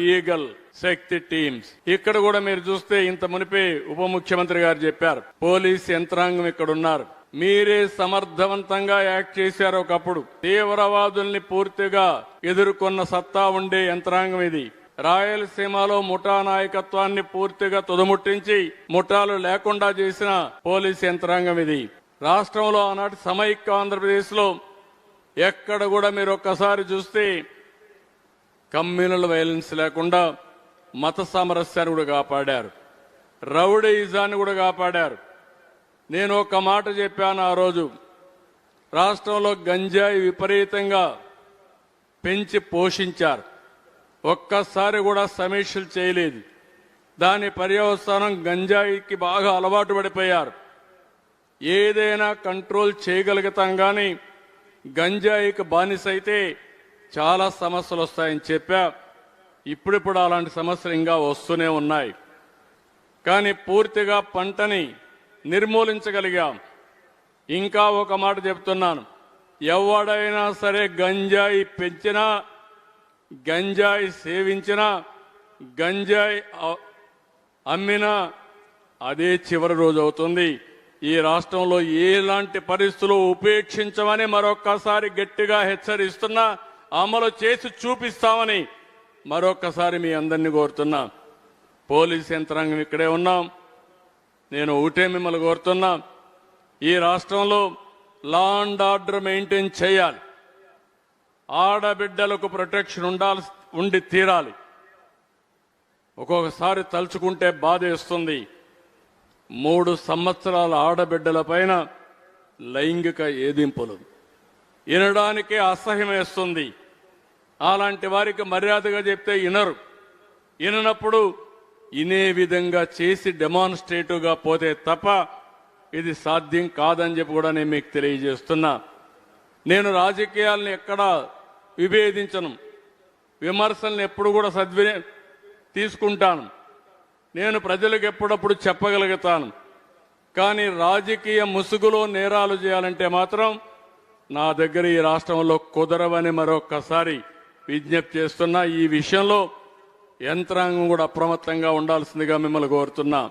Eagle శక్తి teams ఇక్కడ కూడా మీరు చూస్తే ఇంత మునిపే ఉప ముఖ్యమంత్రి గారు చెప్పారు, పోలీస్ యంత్రాంగం ఇక్కడ ఉన్నారు. మీరే సమర్థవంతంగా యాక్ట్ చేశారు. ఒకప్పుడు తీవ్రవాదుల్ని పూర్తిగా ఎదుర్కొన్న సత్తా ఉండే యంత్రాంగం ఇది. రాయలసీమలో ముఠా నాయకత్వాన్ని పూర్తిగా తుదముట్టించి ముఠాలు లేకుండా చేసిన పోలీస్ యంత్రాంగం ఇది. రాష్ట్రంలో ఆనాటి సమైక్య ఆంధ్రప్రదేశ్ లో ఎక్కడ కూడా మీరు ఒక్కసారి చూస్తే కమ్యూనల్ వైలెన్స్ లేకుండా మత సామరస్యాన్ని కూడా కాపాడారు, రౌడీయిజాన్ని కూడా కాపాడారు. నేను ఒక మాట చెప్పాను ఆ రోజు, రాష్ట్రంలో గంజాయి విపరీతంగా పెంచి పోషించారు, ఒక్కసారి కూడా సమీక్షలు చేయలేదు. దాని పర్యవసానం గంజాయికి బాగా అలవాటు పడిపోయారు. ఏదైనా కంట్రోల్ చేయగలుగుతాం కానీ గంజాయికి బానిసైతే చాలా సమస్యలు వస్తాయని చెప్పా. ఇప్పుడిప్పుడు అలాంటి సమస్యలు ఇంకా వస్తూనే ఉన్నాయి. కానీ పూర్తిగా పంటని నిర్మూలించగలిగాం. ఇంకా ఒక మాట చెప్తున్నాను, ఎవడైనా సరే గంజాయి పెంచినా, గంజాయి సేవించినా, గంజాయి అమ్మినా అదే చివరి రోజు అవుతుంది. ఈ రాష్ట్రంలో ఎలాంటి పరిస్థితులు ఉపేక్షించమని మరొక్కసారి గట్టిగా హెచ్చరిస్తున్నా, అమలు చేసి చూపిస్తామని మరొక్కసారి మీ అందరినీ కోరుతున్నా. పోలీస్ యంత్రాంగం ఇక్కడే ఉన్నాం. నేను ఒకటే మిమ్మల్ని కోరుతున్నా, ఈ రాష్ట్రంలో లా అండ్ ఆర్డర్ మెయింటైన్ చేయాలి. ఆడబిడ్డలకు ప్రొటెక్షన్ ఉండి తీరాలి. ఒక్కొక్కసారి తలుచుకుంటే బాధేస్తుంది. 3 సంవత్సరాల ఆడబిడ్డల పైన లైంగిక ఏదింపులు వినడానికే అసహ్యం వేస్తుంది. అలాంటి వారికి మర్యాదగా చెప్తే వినరు. విననప్పుడు ఇనే విధంగా చేసి డెమాన్స్ట్రేటివ్గా పోతే తప్ప ఇది సాధ్యం కాదని చెప్పి కూడా నేను మీకు తెలియజేస్తున్నా. నేను రాజకీయాలను ఎక్కడా విభేదించను, విమర్శలను ఎప్పుడు కూడా తీసుకుంటాను. నేను ప్రజలకు ఎప్పుడప్పుడు చెప్పగలుగుతాను. కానీ రాజకీయ ముసుగులో నేరాలు చేయాలంటే మాత్రం నా దగ్గర ఈ రాష్ట్రంలో కుదరవని మరొక్కసారి విజ్ఞప్తి చేస్తున్నా. ఈ విషయంలో యంత్రాంగం కూడా అప్రమత్తంగా ఉండాల్సిందిగా మిమ్మల్ని కోరుతున్నా.